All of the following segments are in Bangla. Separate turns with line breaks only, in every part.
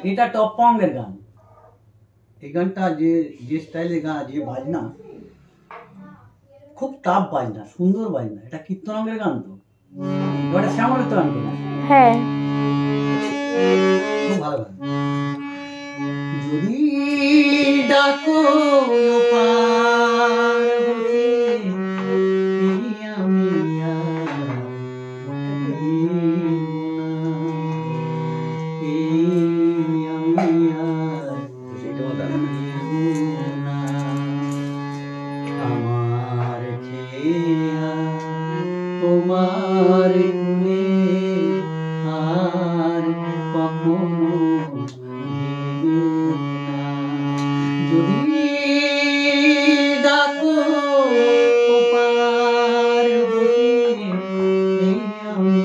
এটা টপ পঙ্গের গান। এই গানটা যে স্টাইলের গান, যে বাজনা, খুব টাফ বাজনা, সুন্দর বাজনা। এটা কীর্তনঙ্গের গান তো, ওটা শ্যামলের তো গান কিনা?
হ্যাঁ,
খুব ভালো গান। যদি ডাকো পার হতে, আমি আমার খেয়া তোমার গুণে আর কখনো যদি ডাকো পার হতে, আমি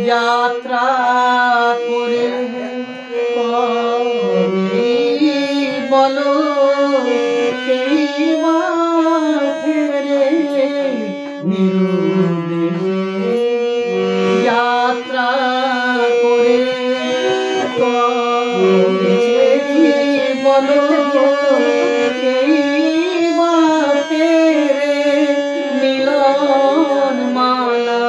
যাত্রা করে বলো সেই মাঠেরে নিরুদ্দেশে যাত্রা করে বলো সেই মাঠেরে মিলন মালা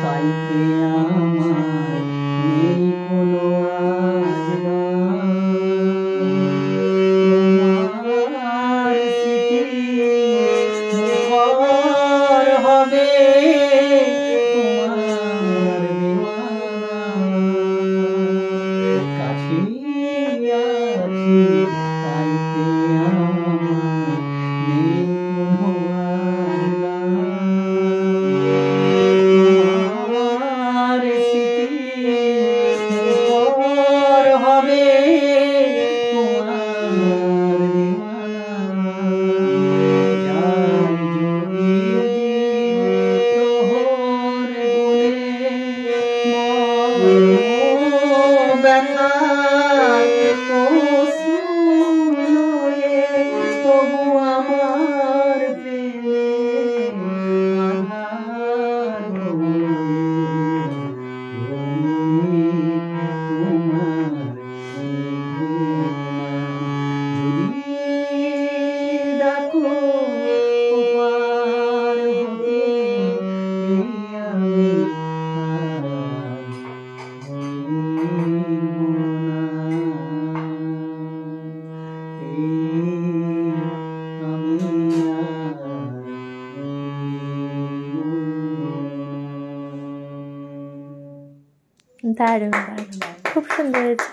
তাইতে আমার নেই কোনো মুখর হবে তোমার কাছে আছি তাইতে আমার নেই তবু আমার
দারুণ দারুণ, খুব সুন্দর হয়েছে।